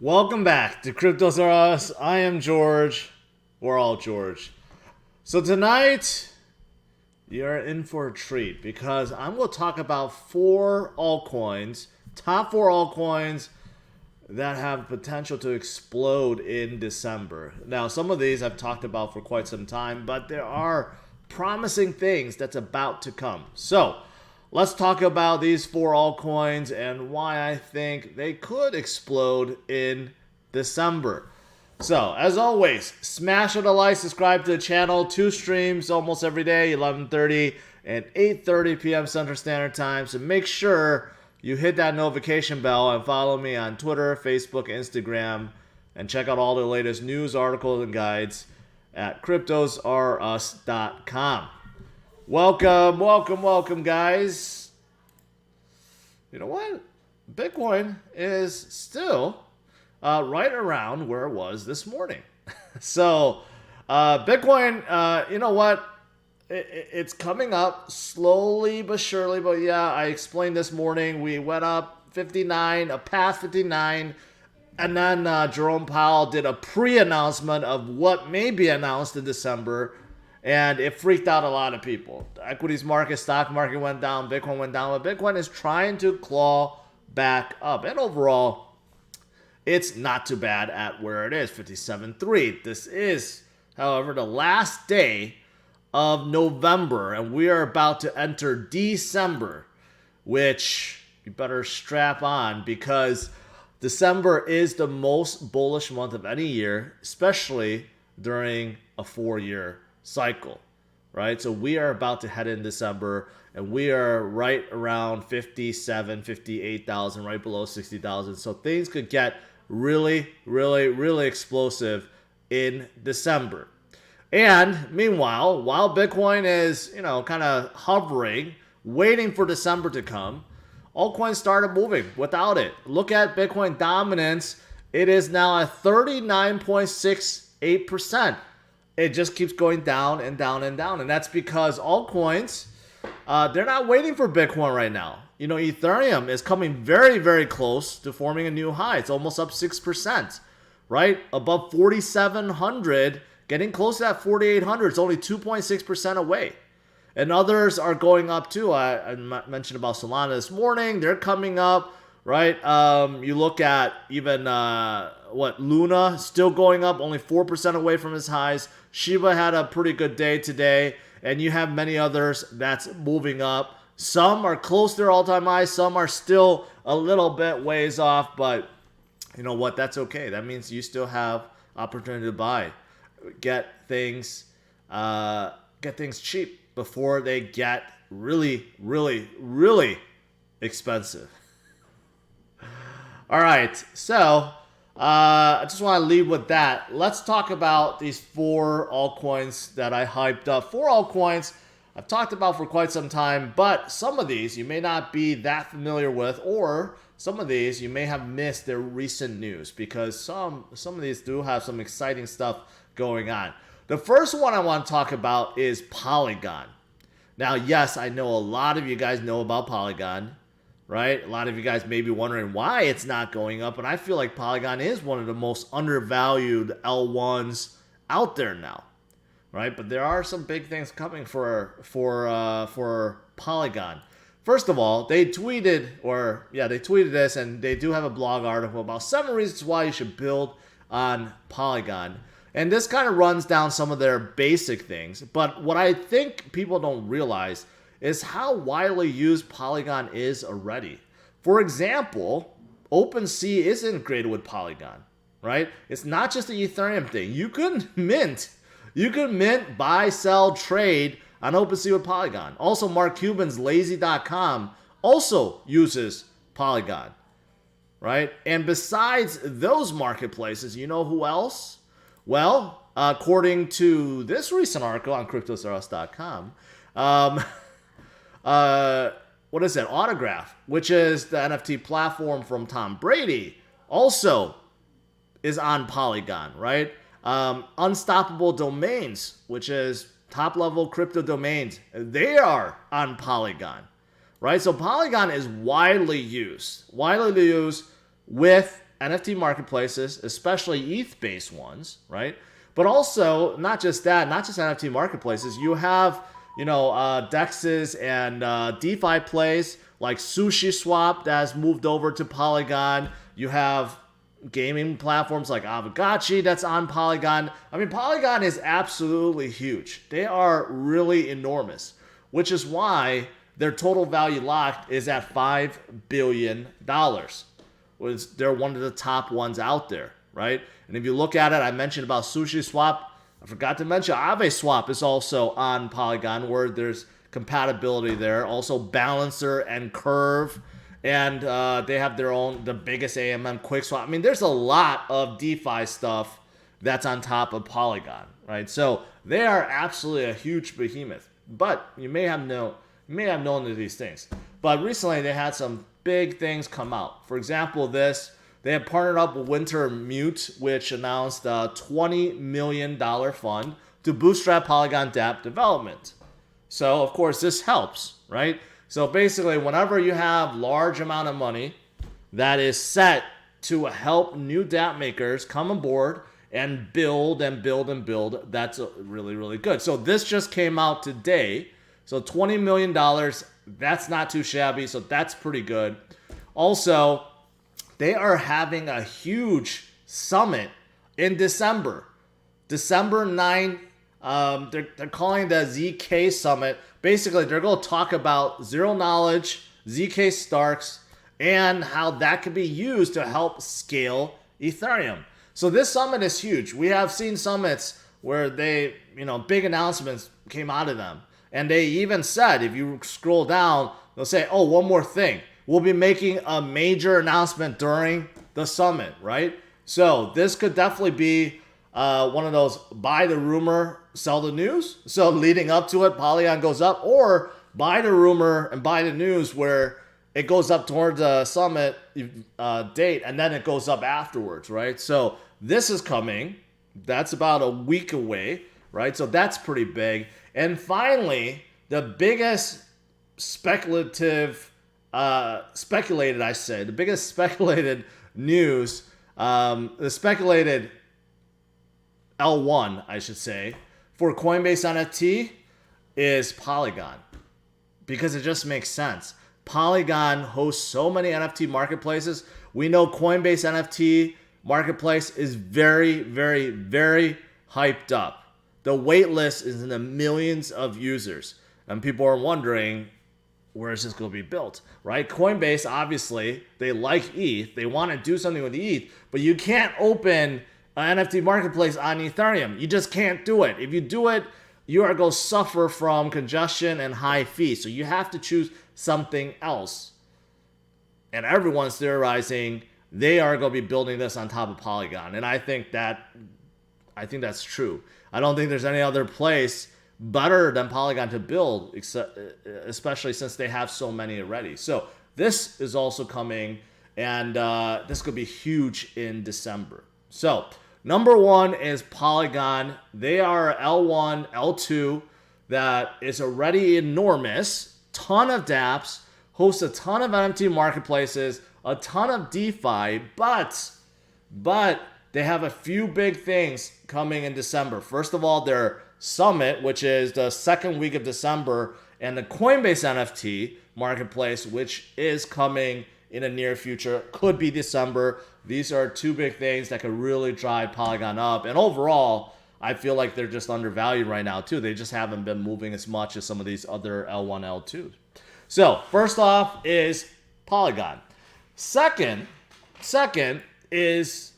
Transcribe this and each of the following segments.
Welcome back to CryptosRUs. I am George. We're all George. So tonight, you're in for a treat because I'm going to talk about four altcoins, top four altcoins that have potential to explode in December. Now, some of these I've talked about for quite some time, but there are promising things that's about to come. So, let's talk about these four altcoins and why I think they could explode in December. So, as always, smash the like, subscribe to the channel. 2 streams almost every day, 11:30 and 8:30 p.m. Central Standard Time. So make sure you hit that notification bell and follow me on Twitter, Facebook, Instagram, and check out all the latest news, articles, and guides at CryptosRUs.com. Welcome, guys. You know what? Bitcoin is still right around where it was this morning. So, Bitcoin, you know what? It's coming up slowly but surely. But yeah, I explained this morning. We went up 59, past 59. And then Jerome Powell did a pre-announcement of what may be announced in December. And it freaked out a lot of people. The equities market, stock market went down, Bitcoin went down. But Bitcoin is trying to claw back up. And overall, it's not too bad at where it is, 57.3. This is, however, the last day of November. And we are about to enter December, which you better strap on because December is the most bullish month of any year, especially during a 4-year cycle, right? So we are about to head in December and we are right around 57, 58,000, right below 60,000. So things could get really explosive in December. And meanwhile, while Bitcoin is, kind of hovering, waiting for December to come, altcoins started moving without it. Look at Bitcoin dominance. It is now at 39.68%. It just keeps going down and down and down. And that's because altcoins, they're not waiting for Bitcoin right now. Ethereum is coming very close to forming a new high. It's almost up 6%, right? Above 4,700, getting close to that 4,800. It's only 2.6% away. And others are going up too. I mentioned about Solana this morning. They're coming up, right? You look at even, Luna still going up, only 4% away from its highs. Shiba had a pretty good day today. And you have many others that's moving up. Some are close to their all-time highs. Some are still a little bit ways off. But you know what? That's okay. That means you still have opportunity to buy. Get things cheap before they get really expensive. All right, so I just want to leave with that. Let's talk about these four altcoins that I hyped up. 4 altcoins I've talked about for quite some time, but some of these you may not be that familiar with, or some of these you may have missed their recent news because some of these do have some exciting stuff going on. The first one I want to talk about is Polygon. Now, yes, I know a lot of you guys know about Polygon, right? A lot of you guys may be wondering why it's not going up, and I feel like Polygon is one of the most undervalued L1s out there now, right? But there are some big things coming for Polygon. First of all, they tweeted this, and they do have a blog article about 7 reasons why you should build on Polygon. And this kind of runs down some of their basic things. But what I think people don't realize is how widely used Polygon is already. For example, OpenSea is integrated with Polygon, right? It's not just the Ethereum thing. You can mint, buy, sell, trade on OpenSea with Polygon. Also, Mark Cuban's Lazy.com also uses Polygon, right? And besides those marketplaces, you know who else? Well, according to this recent article on CryptosRUs.com, what is it? Autograph, which is the NFT platform from Tom Brady, also is on Polygon, right? Unstoppable Domains, which is top-level crypto domains, they are on Polygon, right? So Polygon is widely used with NFT marketplaces, especially ETH-based ones, right? But also, not just that, not just NFT marketplaces, you have, DEXs and DeFi plays like SushiSwap that has moved over to Polygon. You have gaming platforms like Avagachi that's on Polygon. I mean, Polygon is absolutely huge. They are really enormous, which is why their total value locked is at $5 billion. They're one of the top ones out there, right? And if you look at it, I mentioned about SushiSwap. I forgot to mention AveSwap is also on Polygon, where there's compatibility there. Also Balancer and Curve. And they have the biggest AMM QuickSwap. I mean, there's a lot of DeFi stuff that's on top of Polygon, right? So they are absolutely a huge behemoth. But you may have known of these things. But recently they had some big things come out. For example, they have partnered up with Wintermute, which announced a $20 million fund to bootstrap Polygon dApp development. So, of course, this helps, right? So basically, whenever you have large amount of money that is set to help new dApp makers come aboard and build, that's really, really good. So this just came out today. So $20 million, that's not too shabby. So that's pretty good. Also, they are having a huge summit in December. December 9th. They're calling the ZK Summit. Basically, they're going to talk about zero knowledge, ZK Starks, and how that can be used to help scale Ethereum. So this summit is huge. We have seen summits where big announcements came out of them. And they even said, if you scroll down, they'll say, oh, one more thing. We'll be making a major announcement during the summit, right? So this could definitely be one of those buy the rumor, sell the news. So leading up to it, Polygon goes up, or buy the rumor and buy the news where it goes up towards the summit date and then it goes up afterwards, right? So this is coming. That's about a week away, right? So that's pretty big. And finally, the biggest speculated news, the speculated L1, I should say, for Coinbase NFT is Polygon, because it just makes sense. Polygon hosts so many NFT marketplaces. We know Coinbase NFT marketplace is very, very, very hyped up. The wait list is in the millions of users, and people are wondering, where is this going to be built, right? Coinbase, obviously, they like ETH. They want to do something with ETH, but you can't open an NFT marketplace on Ethereum. You just can't do it. If you do it, you are going to suffer from congestion and high fees. So you have to choose something else. And everyone's theorizing they are going to be building this on top of Polygon. And I think that's true. I don't think there's any other place better than Polygon to build, especially since they have so many already. So this is also coming, and this could be huge in December. So number one is Polygon. They are L1, L2 that is already enormous. Ton of dApps, hosts a ton of NFT marketplaces, a ton of DeFi, but they have a few big things coming in December. First of all, their summit, which is the second week of December, and the Coinbase NFT marketplace, which is coming in the near future, could be December. These are two big things that could really drive Polygon up. And overall, I feel like they're just undervalued right now too. They just haven't been moving as much as some of these other L1, L2s. So first off is Polygon. Second is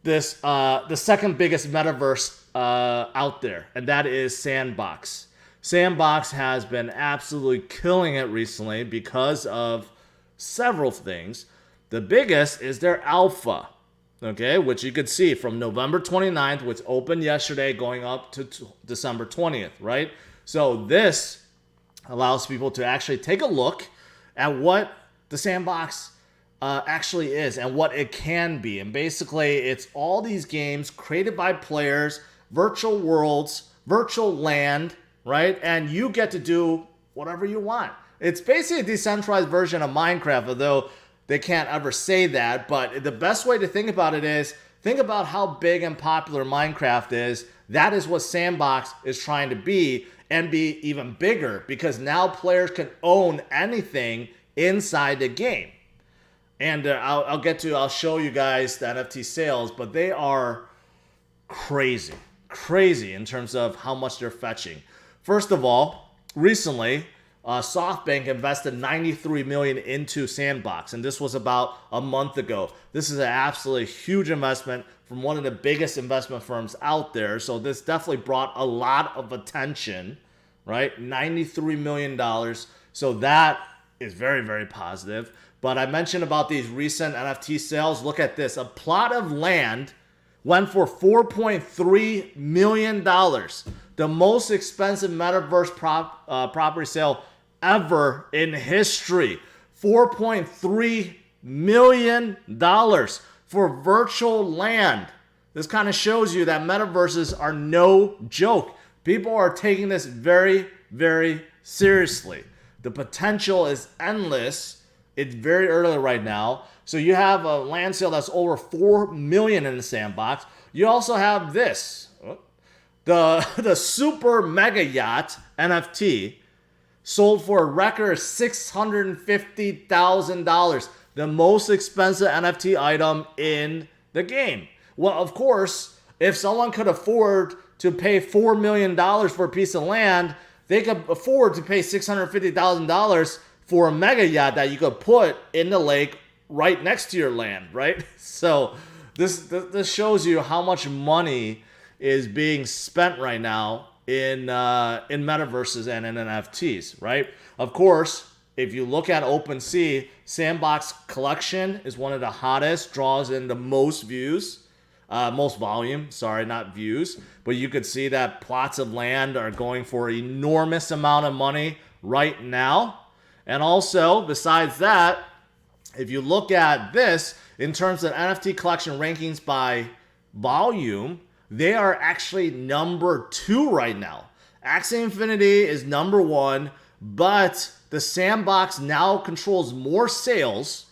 this the second biggest metaverse out there, and that is Sandbox. Sandbox has been absolutely killing it recently because of several things. The biggest is their alpha, okay, which you could see from November 29th, which opened yesterday, going up to December 20th, right? So this allows people to actually take a look at what the Sandbox actually is and what it can be. And basically, it's all these games created by players, virtual worlds, virtual land, right? And you get to do whatever you want. It's basically a decentralized version of Minecraft, although they can't ever say that, but the best way to think about it is, think about how big and popular Minecraft is. That is what Sandbox is trying to be, and be even bigger, because now players can own anything inside the game. And I'll show you guys the NFT sales, but they are crazy in terms of how much they're fetching. First of all, recently, SoftBank invested $93 million into Sandbox, and this was about a month ago. This is an absolutely huge investment from one of the biggest investment firms out there, so this definitely brought a lot of attention, right? $93 million, so that is very, very positive. But I mentioned about these recent NFT sales. Look at this. A plot of land went for $4.3 million. The most expensive metaverse property sale ever in history. $4.3 million for virtual land. This kind of shows you that metaverses are no joke. People are taking this very, very seriously. The potential is endless. It's very early right now. So you have a land sale that's over $4 million in the Sandbox. You also have this, the super mega yacht NFT sold for a record $650,000, the most expensive NFT item in the game. Well, of course, if someone could afford to pay $4 million for a piece of land, they could afford to pay $650,000 for a mega yacht that you could put in the lake right next to your land, right? So this shows you how much money is being spent right now in metaverses and in NFTs, right? Of course, if you look at OpenSea, Sandbox collection is one of the hottest, draws in the most views, most volume, sorry, not views. But you could see that plots of land are going for an enormous amount of money right now. And also, besides that, if you look at this, in terms of NFT collection rankings by volume, they are actually number 2 right now. Axie Infinity is number 1, but the Sandbox now controls more sales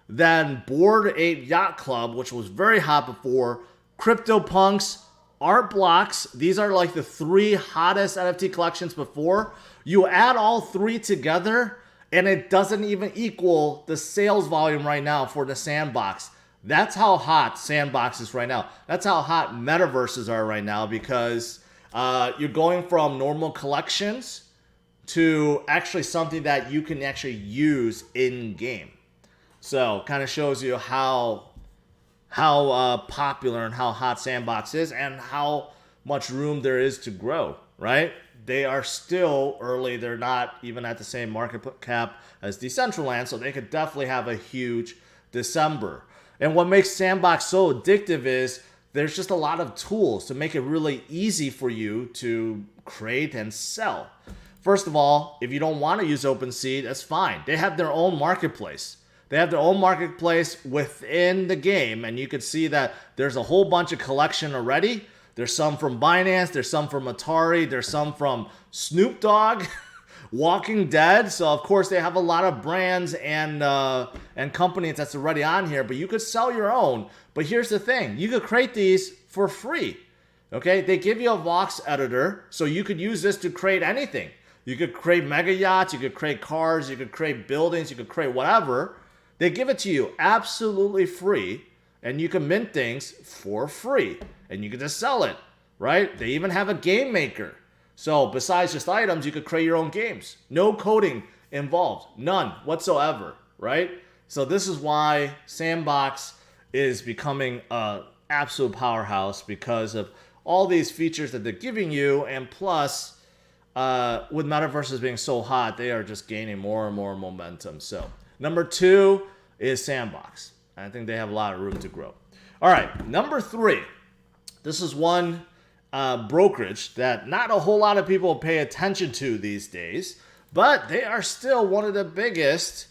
than Bored Ape Yacht Club, which was very hot before, CryptoPunks, Art Blocks. These are like the 3 hottest NFT collections before. You add all 3 together, and it doesn't even equal the sales volume right now for the Sandbox. That's how hot Sandbox is right now. That's how hot metaverses are right now, because you're going from normal collections to actually something that you can actually use in-game. So kind of shows you how popular and how hot Sandbox is, and how much room there is to grow, right? They are still early. They're not even at the same market cap as Decentraland, so they could definitely have a huge December. And what makes Sandbox so addictive is there's just a lot of tools to make it really easy for you to create and sell. First of all, if you don't want to use OpenSea, that's fine. They have their own marketplace. They have their own marketplace within the game, and you can see that there's a whole bunch of collection already. There's some from Binance, there's some from Atari, there's some from Snoop Dogg, Walking Dead. So of course they have a lot of brands and companies that's already on here, but you could sell your own. But here's the thing, you could create these for free. Okay, they give you a Vox editor, so you could use this to create anything. You could create mega yachts, you could create cars, you could create buildings, you could create whatever. They give it to you absolutely free, and you can mint things for free, and you can just sell it, right? They even have a game maker. So besides just items, you could create your own games. No coding involved, none whatsoever, right? So this is why Sandbox is becoming an absolute powerhouse, because of all these features that they're giving you, and plus, with metaverses being so hot, they are just gaining more and more momentum. So number 2 is Sandbox. I think they have a lot of room to grow. All right, number 3. This is one brokerage that not a whole lot of people pay attention to these days, but they are still one of the biggest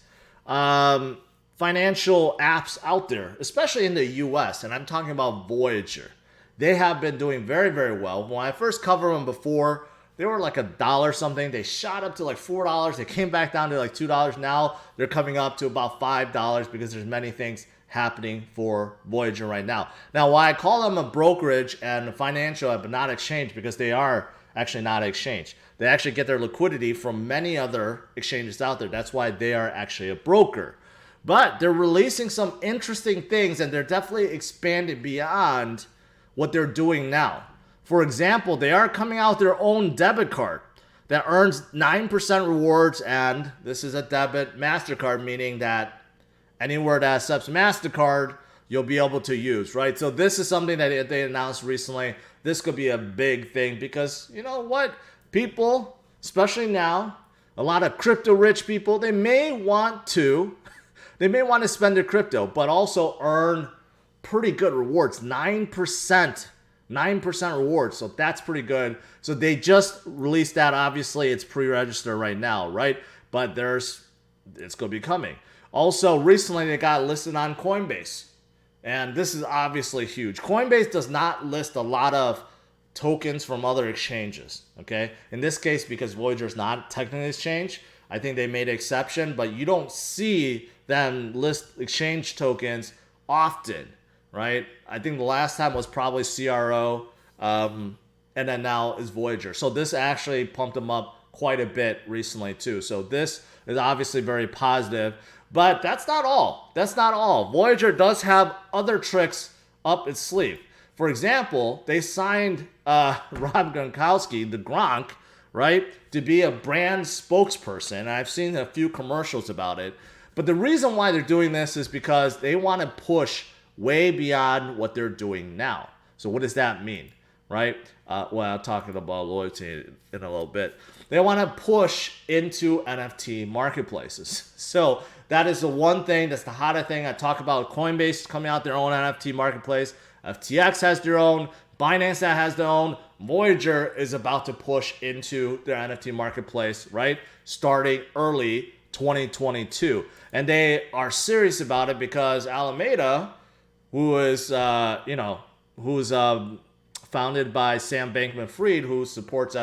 financial apps out there, especially in the US, and I'm talking about Voyager. They have been doing very, very well. When I first covered them before, They were like $1 something. They shot up to like $4. They came back down to like $2. Now they're coming up to about $5 because there's many things happening for Voyager right now. Now, why I call them a brokerage and a financial but not exchange, because they are actually not an exchange. They actually get their liquidity from many other exchanges out there. That's why they are actually a broker. But they're releasing some interesting things, and they're definitely expanding beyond what they're doing now. For example, they are coming out with their own debit card that earns 9% rewards, and this is a debit MasterCard, meaning that anywhere that accepts MasterCard, you'll be able to use, right? So this is something that they announced recently. This could be a big thing because, you know what? People, especially now, a lot of crypto rich people, they may want to spend their crypto, but also earn pretty good rewards, 9% rewards. So that's pretty good. So they just released that. Obviously, it's pre-registered right now, right? But it's going to be coming. Also, recently they got listed on Coinbase. And this is obviously huge. Coinbase does not list a lot of tokens from other exchanges, okay? In this case, because Voyager is not technically an exchange, I think they made an exception, but you don't see them list exchange tokens often, right? I think the last time was probably CRO, and then now is Voyager. So this actually pumped them up quite a bit recently too. So this is obviously very positive, but that's not all. That's not all. Voyager does have other tricks up its sleeve. For example, they signed Rob Gronkowski, the Gronk, right, to be a brand spokesperson. I've seen a few commercials about it. But the reason why they're doing this is because they want to push way beyond what they're doing now. So what does that mean, right? Well, I'm talking about loyalty in a little bit. They want to push into NFT marketplaces. So that is the one thing, that's the hottest thing. I talk about Coinbase coming out their own NFT marketplace. FTX has their own. Binance that has their own. Voyager is about to push into their NFT marketplace, right? Starting early 2022. And they are serious about it because Alameda, who is, who's founded by Sam Bankman-Fried, who supports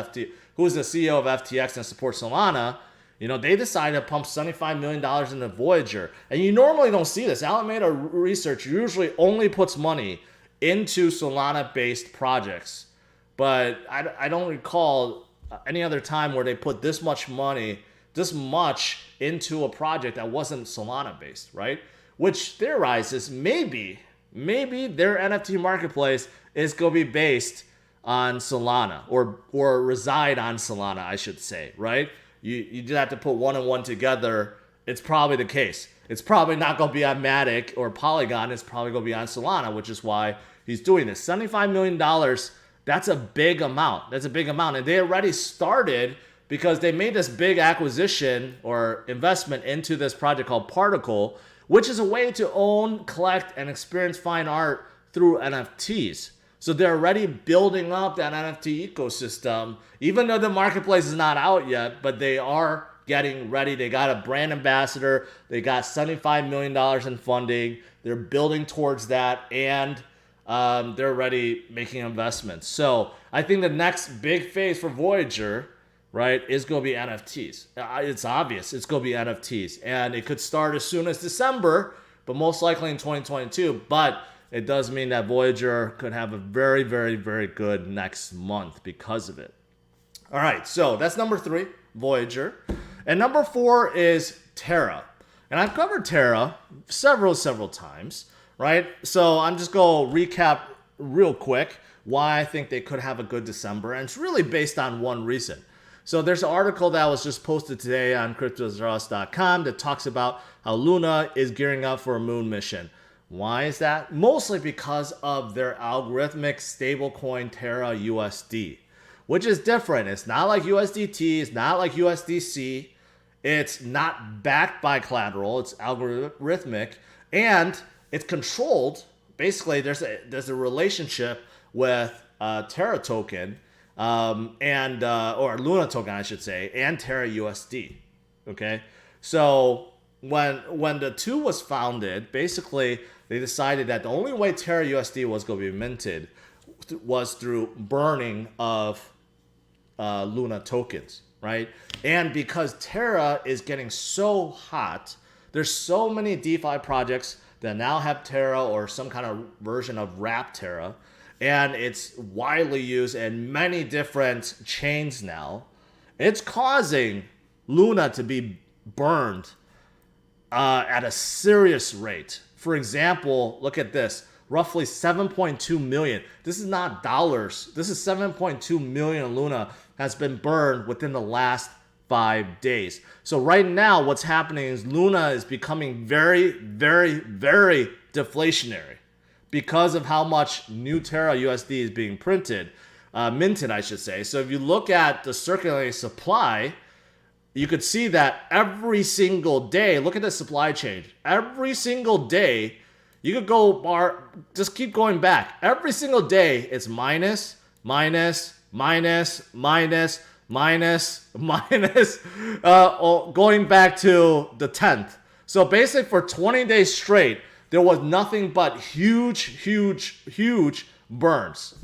who is the CEO of FTX and supports Solana, they decided to pump $75 million into Voyager. And you normally don't see this. Alameda Research usually only puts money into Solana-based projects. But I don't recall any other time where they put this much money, this much into a project that wasn't Solana-based, right? Which theorizes maybe their NFT marketplace is going to be based on Solana or reside on Solana, I should say, right? You just have to put one and one together. It's probably the case. It's probably not going to be on Matic or Polygon. It's probably going to be on Solana, which is why he's doing this. $75 million, that's a big amount. That's a big amount. And they already started because they made this big acquisition or investment into this project called Particle, which is a way to own, collect, and experience fine art through NFTs. So they're already building up that NFT ecosystem, even though the marketplace is not out yet, but they are getting ready. They got a brand ambassador. They got $75 million in funding. They're building towards that, and they're already making investments. So I think the next big phase for Voyager, right, is going to be NFTs. It's obvious. It's going to be NFTs. And it could start as soon as December, but most likely in 2022. But it does mean that Voyager could have a very, very, very good next month because of it. All right, so that's number 3, Voyager. And number 4 is Terra. And I've covered Terra several times, right? So I'm just going to recap real quick why I think they could have a good December. And it's really based on one reason. So there's an article that was just posted today on CryptosRUs.com that talks about how Luna is gearing up for a moon mission. Why is that? Mostly because of their algorithmic stablecoin Terra USD, which is different. It's not like USDT. It's not like USDC. It's not backed by collateral. It's algorithmic, and it's controlled. Basically, there's a relationship with Terra token, or Luna token, I should say, and Terra USD. Okay, so when the two was founded, basically they decided that the only way Terra USD was going to be minted was through burning of Luna tokens, right? And because Terra is getting so hot, there's so many DeFi projects that now have Terra or some kind of version of wrap Terra, and it's widely used in many different chains now. It's causing Luna to be burned at a serious rate. For example, look at this. Roughly 7.2 million. This is not dollars. This is 7.2 million Luna has been burned within the last 5 days. So right now, what's happening is Luna is becoming very, very, very deflationary because of how much new Terra USD is being minted, I should say. So if you look at the circulating supply, you could see that every single day, look at the supply chain. Every single day, you could just keep going back. Every single day, it's minus, minus, minus, minus, minus, minus, going back to the 10th. So basically for 20 days straight, there was nothing but huge, huge, huge burns,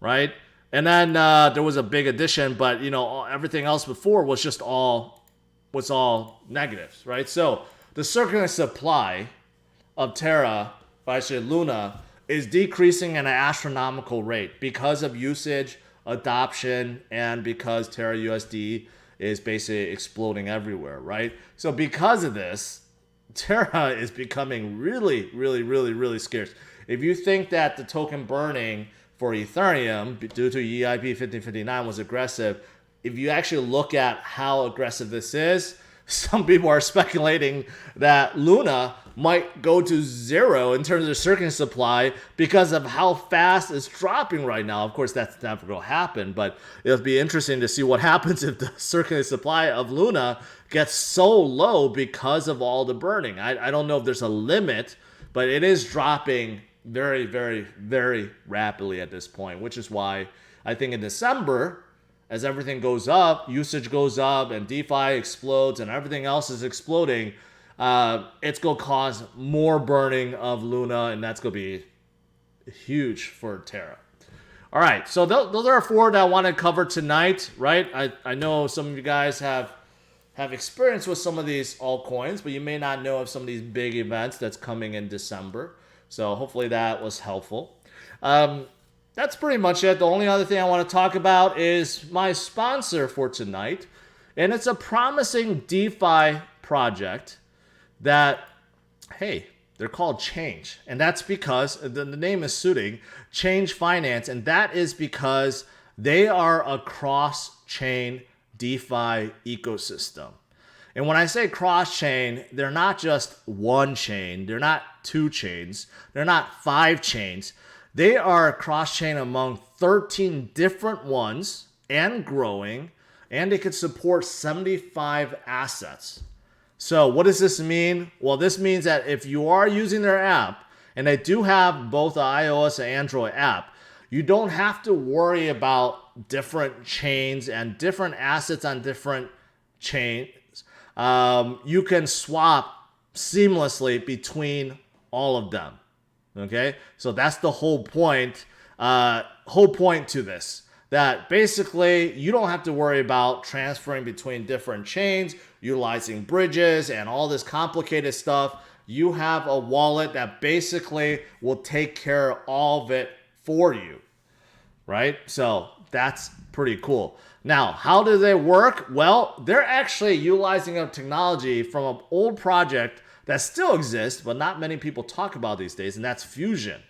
right? And then there was a big addition, but everything else before was just all negatives, right? So the circulating supply of Terra, or actually Luna, is decreasing at an astronomical rate because of usage, adoption, and because Terra USD is basically exploding everywhere, right? So because of this, Terra is becoming really, really, really, really scarce. If you think that the token burning for Ethereum due to EIP 1559 was aggressive, if you actually look at how aggressive this is, some people are speculating that Luna might go to zero in terms of circulating supply because of how fast it's dropping right now. Of course, that's never going to happen, but it'll be interesting to see what happens if the circulating supply of Luna gets so low because of all the burning. I don't know if there's a limit, but it is dropping very, very, very rapidly at this point, which is why I think in December, as everything goes up, usage goes up, and DeFi explodes, and everything else is exploding, it's going to cause more burning of Luna, and that's going to be huge for Terra. All right, so those are 4 that I want to cover tonight, right? I know some of you guys have experience with some of these altcoins, but you may not know of some of these big events that's coming in December. So hopefully that was helpful. That's pretty much it. The only other thing I want to talk about is my sponsor for tonight. And it's a promising DeFi project that, hey, they're called Chainge. And that's because the name is suiting, Chainge Finance. And that is because they are a cross-chain DeFi ecosystem. And when I say cross-chain, they're not just one chain. They're not 2 chains. They're not 5 chains. They are cross-chain among 13 different ones and growing, and they could support 75 assets. So what does this mean? Well, this means that if you are using their app, and they do have both an iOS and Android app, you don't have to worry about different chains and different assets on different chains. You can swap seamlessly between all of them. Okay, so that's the whole point. To this, that basically you don't have to worry about transferring between different chains, utilizing bridges and all this complicated stuff. You have a wallet that basically will take care of all of it for you, right? So that's pretty cool. Now, how do they work? Well, they're actually utilizing a technology from an old project that still exists, but not many people talk about these days, and that's Fusion.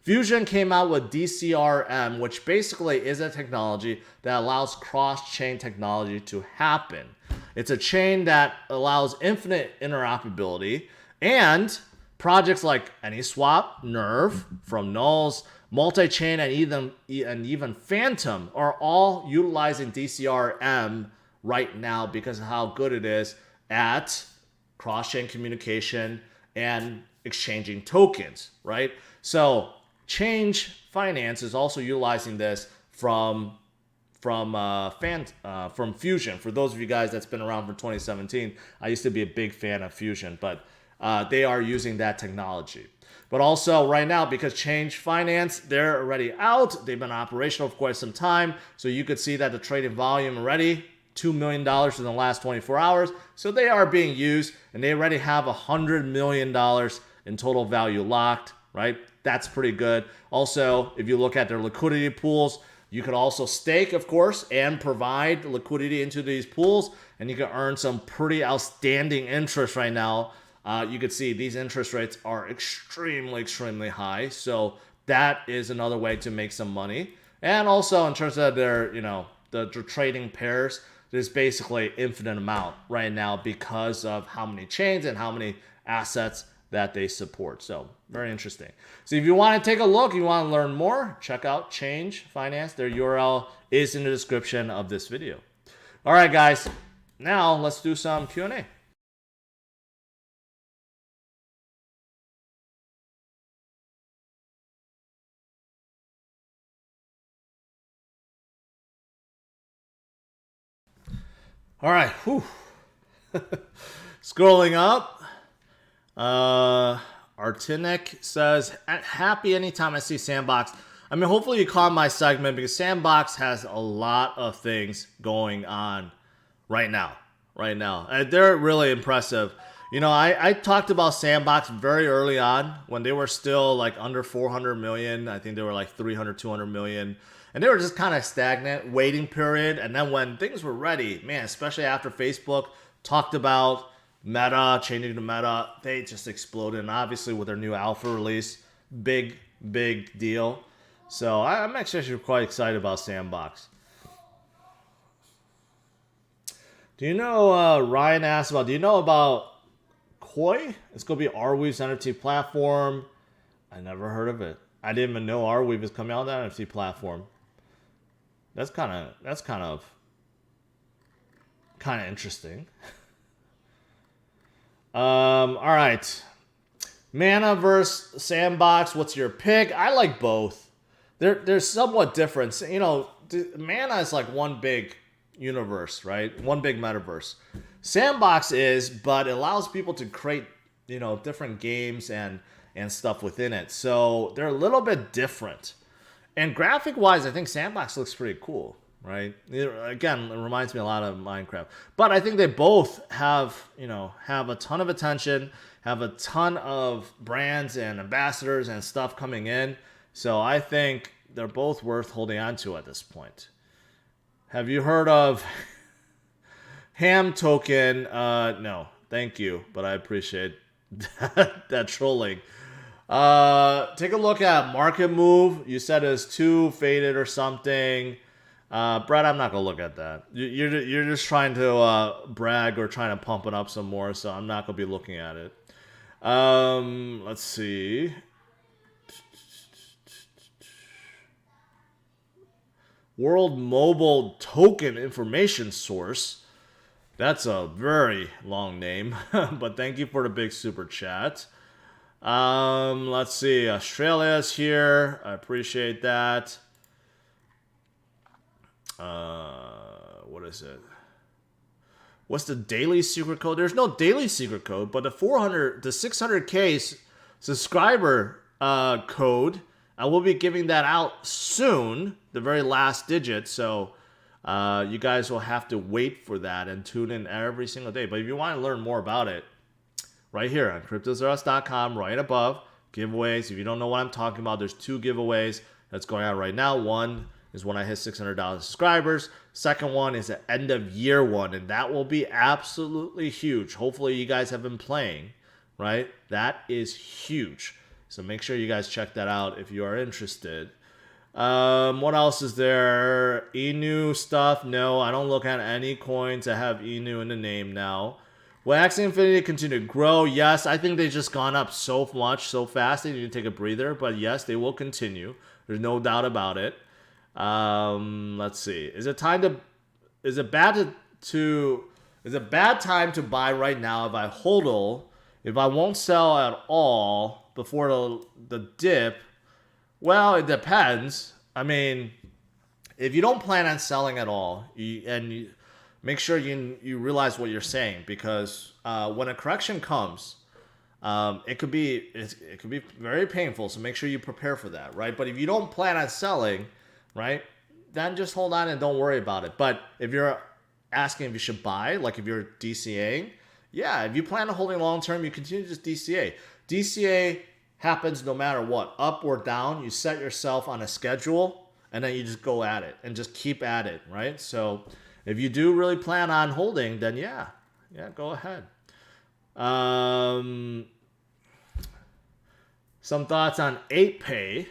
Fusion came out with DCRM, which basically is a technology that allows cross-chain technology to happen. It's a chain that allows infinite interoperability, and projects like AnySwap, Nerve, from Nulls, Multi-Chain, and even Phantom are all utilizing DCRM right now because of how good it is at cross-chain communication and exchanging tokens, right? So Chainge Finance is also utilizing this from Fusion. For those of you guys that's been around for 2017, I used to be a big fan of Fusion, but they are using that technology. But also right now, because Chainge Finance, they're already out. They've been operational for quite some time. So you could see that the trading volume already, $2 million in the last 24 hours. So they are being used, and they already have $100 million in total value locked, right? That's pretty good. Also, if you look at their liquidity pools, you could also stake, of course, and provide liquidity into these pools, and you can earn some pretty outstanding interest right now. You can see these interest rates are extremely high. So that is another way to make some money. And also in terms of their, the trading pairs, there's basically infinite amount right now because of how many chains and how many assets that they support. So very interesting. So if you want to take a look, you want to learn more, check out Chainge Finance. Their URL is in the description of this video. All right, guys. Now let's do some Q&A. All right, scrolling up, Artinic says, happy anytime I see Sandbox. I mean, hopefully you caught my segment because Sandbox has a lot of things going on right now. And they're really impressive. I talked about Sandbox very early on when they were still like under 400 million. I think they were like 300, 200 million. And they were just kind of stagnant, waiting period. And then when things were ready, man, especially after Facebook talked about Meta, changing to Meta, they just exploded. And obviously with their new alpha release, big deal. So I'm actually quite excited about Sandbox. Do you know, Ryan asked about, do you know about Koi? It's going to be Arweave's NFT platform. I never heard of it. I didn't even know Arweave is coming out on that NFT platform. That's kind of interesting. All right. Mana versus Sandbox. What's your pick? I like both. They're somewhat different. Mana is like one big universe, right? One big metaverse. Sandbox is, but it allows people to create, different games and stuff within it. So they're a little bit different. And graphic-wise, I think Sandbox looks pretty cool, right? Again, it reminds me a lot of Minecraft. But I think they both have a ton of attention, have a ton of brands and ambassadors and stuff coming in. So I think they're both worth holding on to at this point. Have you heard of Ham Token? No, thank you, but I appreciate that trolling. Take a look at Market Move. You said it's too faded or something. Brett, I'm not gonna look at that. You're just trying to brag or trying to pump it up some more, so I'm not gonna be looking at it. Let's see. World Mobile Token Information Source. That's a very long name, but thank you for the big super chat. Let's see. Australia's here. I appreciate that. What is it? What's the daily secret code? There's no daily secret code, but the 600K subscriber code, I will be giving that out soon, the very last digit. So you guys will have to wait for that and tune in every single day. But if you want to learn more about it, right here on CryptosRUs.com, right above, giveaways. If you don't know what I'm talking about, there's 2 giveaways that's going on right now. One is when I hit 600,000 subscribers. Second one is an end of year one, and that will be absolutely huge. Hopefully you guys have been playing, right? That is huge. So make sure you guys check that out if you are interested. What else is there? Inu stuff? No, I don't look at any coins that have Inu in the name now. Will Axie Infinity continue to grow? Yes, I think they've just gone up so much, so fast, they need to take a breather. But yes, they will continue. There's no doubt about it. Let's see. Is it bad time to buy right now if I hodl? If I won't sell at all before the dip? Well, it depends. I mean, if you don't plan on selling at all, you make sure you realize what you're saying, because when a correction comes, it could be very painful. So make sure you prepare for that, right? But if you don't plan on selling, right, then just hold on and don't worry about it. But if you're asking if you should buy, like if you're DCAing, yeah, if you plan on holding long term, you continue to just DCA. DCA happens no matter what, up or down. You set yourself on a schedule and then you just go at it and just keep at it, right? So if you do really plan on holding, then yeah, go ahead. Some thoughts on 8Pay.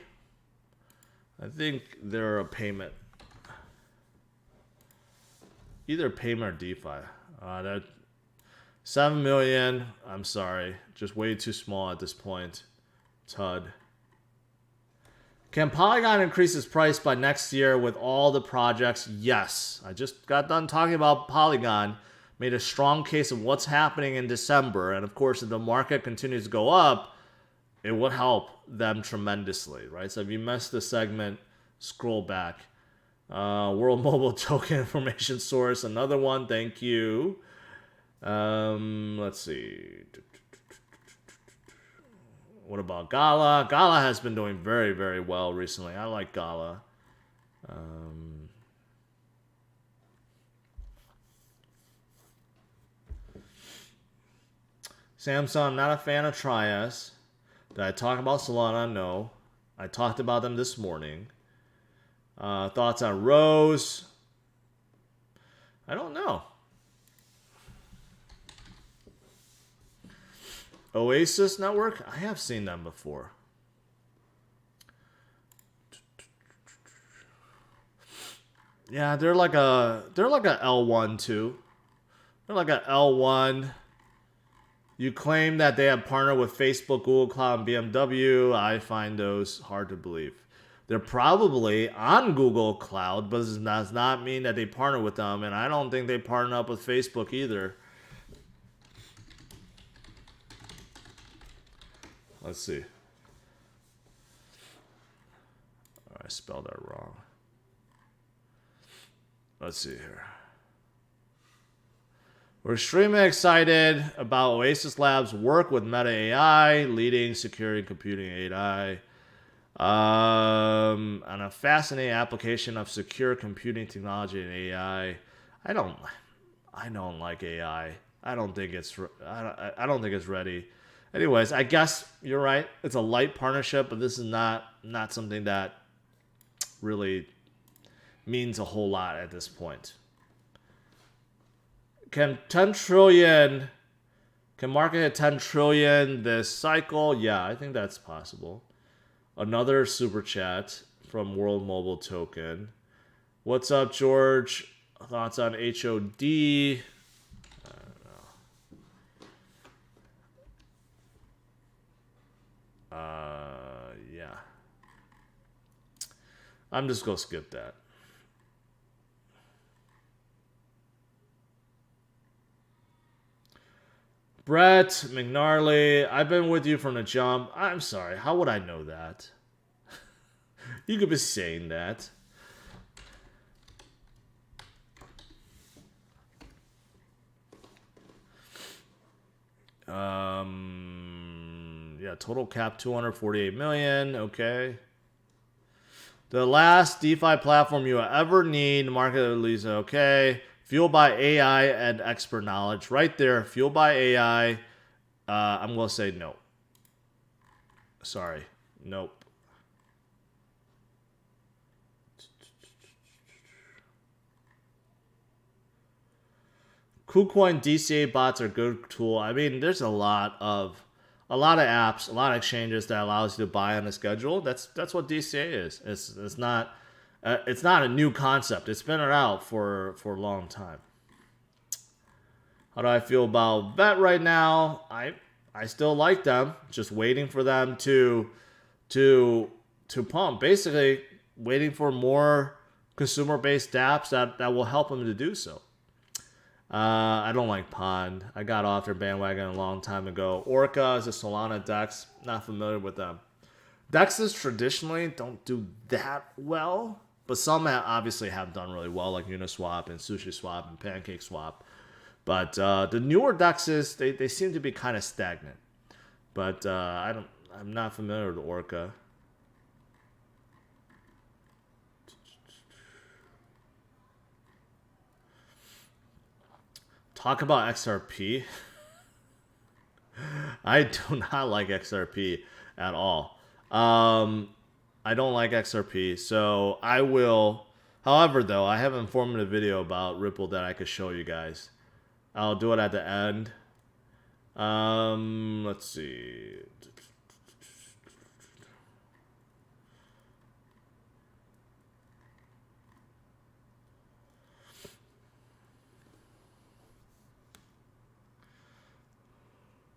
I think they're a payment. Either payment or DeFi. That 7 million. I'm sorry. Just way too small at this point. TUD. Can Polygon increase its price by next year with all the projects? Yes. I just got done talking about Polygon. Made a strong case of what's happening in December. And of course, if the market continues to go up, it would help them tremendously, right? So if you missed the segment, scroll back. World Mobile Token Information Source, another one, thank you. Let's see. What about Gala? Gala has been doing very, very well recently. I like Gala. Samsung, I'm not a fan of Trias. Did I talk about Solana? No. I talked about them this morning. Thoughts on Rose? I don't know. Oasis Network? I have seen them before. Yeah, they're like a L1 too. They're like a L1. You claim that they have partnered with Facebook, Google Cloud, and BMW. I find those hard to believe. They're probably on Google Cloud, but this does not mean that they partner with them. And I don't think they partner up with Facebook either. Let's see. Oh, I spelled that wrong. Let's see here. We're extremely excited about Oasis Labs' work with Meta AI, leading security computing AI, and a fascinating application of secure computing technology and AI. I don't like AI. I don't think it's ready. Anyways, I guess you're right. It's a light partnership, but this is not something that really means a whole lot at this point. Can market hit 10 trillion this cycle? Yeah, I think that's possible. Another super chat from World Mobile Token. What's up, George? Thoughts on HOD? Yeah. I'm just going to skip that. Brett McNarley, I've been with you from the jump. I'm sorry. How would I know that? You could be saying that. Yeah, total cap 248 million. Okay. The last DeFi platform you will ever need, market release. Okay. Fueled by AI and expert knowledge. Right there. Fueled by AI. I'm going to say no. Sorry. Nope. KuCoin DCA bots are a good tool. I mean, there's a lot of apps, a lot of exchanges that allows you to buy on a schedule. That's what DCA is. It's not a new concept. It's been around for a long time. How do I feel about VET right now? I still like them. Just waiting for them to pump. Basically, waiting for more consumer-based dApps that will help them to do so. I don't like Pond. I got off their bandwagon a long time ago. Orca is a Solana DEX. Not familiar with them. DEXs traditionally don't do that well, but some obviously have done really well, like Uniswap and SushiSwap and PancakeSwap. But the newer DEXs, they seem to be kind of stagnant. but I'm not familiar with Orca. Talk about XRP. I do not like XRP at all. I don't like XRP, so I will. However, though, I have an informative video about Ripple that I could show you guys. I'll do it at the end. Let's see.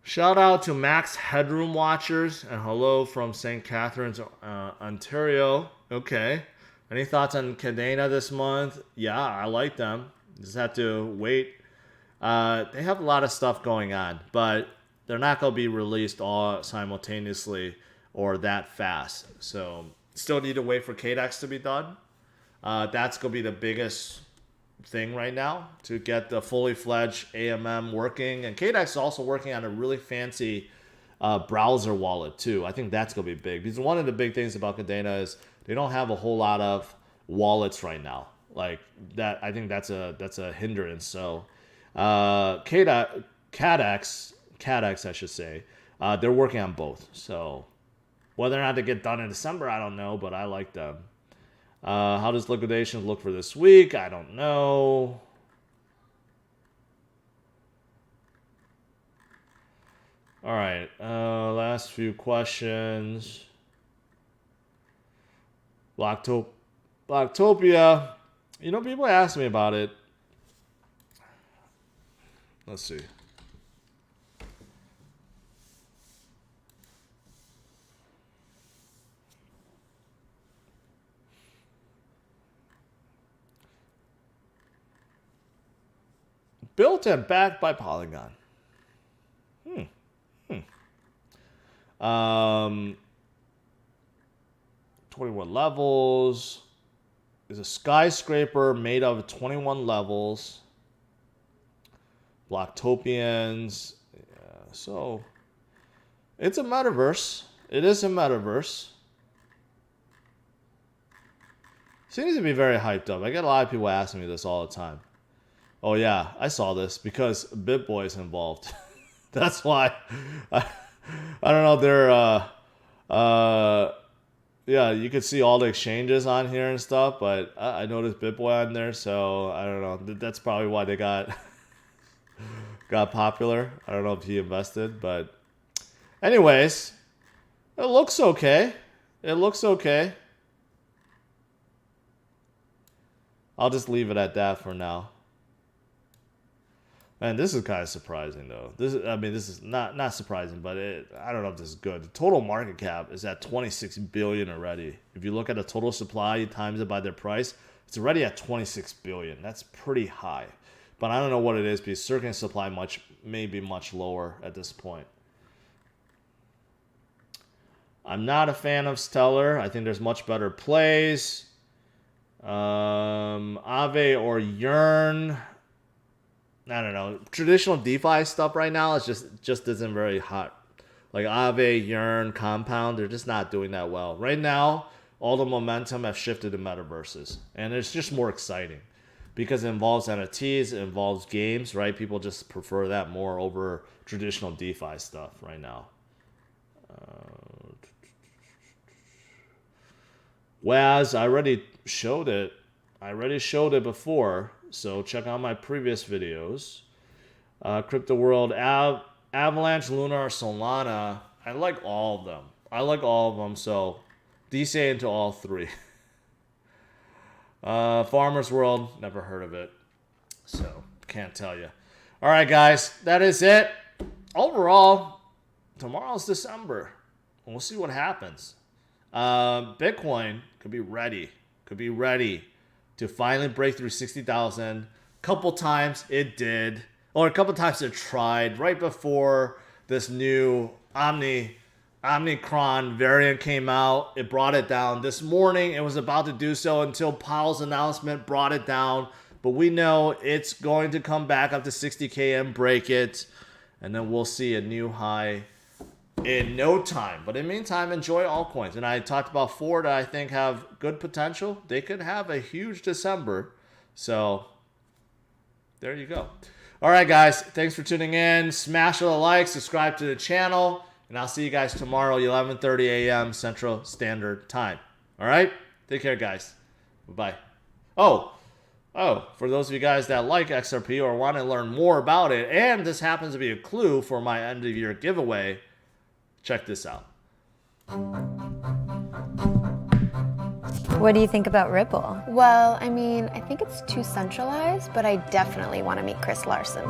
Shout out to Max Headroom Watchers and hello from St. Catharines, Ontario. Okay. Any thoughts on Cadena this month? Yeah, I like them. Just have to wait. They have a lot of stuff going on, but they're not going to be released all simultaneously or that fast. So still need to wait for KDEX to be done. That's going to be the biggest thing right now to get the fully fledged AMM working. And KDEX is also working on a really fancy browser wallet too. I think that's going to be big. Because one of the big things about Cadena is they don't have a whole lot of wallets right now. Like that, I think that's a hindrance. So KDEX, I should say, they're working on both. So whether or not they get done in December, I don't know, but I like them. How does liquidations look for this week? I don't know. All right. Last few questions. Blocktopia. You know, people ask me about it. Let's see. Built and backed by Polygon. 21 levels. Is a skyscraper made of 21 levels. Blocktopians. Yeah, so it's a metaverse. It is a metaverse. Seems to be very hyped up. I get a lot of people asking me this all the time. Oh yeah, I saw this because BitBoy is involved. That's why. I don't know. They're yeah, you could see all the exchanges on here and stuff, but I noticed BitBoy on there, so I don't know. That's probably why they got popular. I don't know if he invested, but anyways, it looks okay. It looks okay. I'll just leave it at that for now. Man, this is kind of surprising though. This is not surprising, but I don't know if this is good. The total market cap is at 26 billion already. If you look at the total supply, you times it by their price, it's already at 26 billion. That's pretty high. But I don't know what it is because circuit supply may be much lower at this point. I'm not a fan of Stellar. I think there's much better plays. Aave or Yearn. I don't know. Traditional DeFi stuff right now is just isn't very hot. Like Aave, Yearn, Compound, they're just not doing that well. Right now, all the momentum have shifted to metaverses. And it's just more exciting. Because it involves NFTs, it involves games, right? People just prefer that more over traditional DeFi stuff right now. Waz, I already showed it. Before. So check out my previous videos. Crypto World, Avalanche, Lunar, Solana. I like all of them. So DCA into all three. Farmers World, never heard of it. So can't tell you. All right, guys, that is it. Overall, tomorrow's December. We'll see what happens. Bitcoin could be ready to finally break through 60,000. Couple times it did, or a couple times it tried right before this new Omicron variant came out. It brought it down. This morning it was about to do so until Powell's announcement brought it down. But we know it's going to come back up to 60K and break it. And then we'll see a new high in no time. But in the meantime, enjoy altcoins. And I talked about 4 that I think have good potential. They could have a huge December. So there you go. All right, guys. Thanks for tuning in. Smash a like, subscribe to the channel, and I'll see you guys tomorrow, 11:30 a.m. Central Standard Time. All right? Take care, guys. Bye-bye. Oh, for those of you guys that like XRP or want to learn more about it, and this happens to be a clue for my end-of-year giveaway, check this out. What do you think about Ripple? Well, I mean, I think it's too centralized, but I definitely want to meet Chris Larson.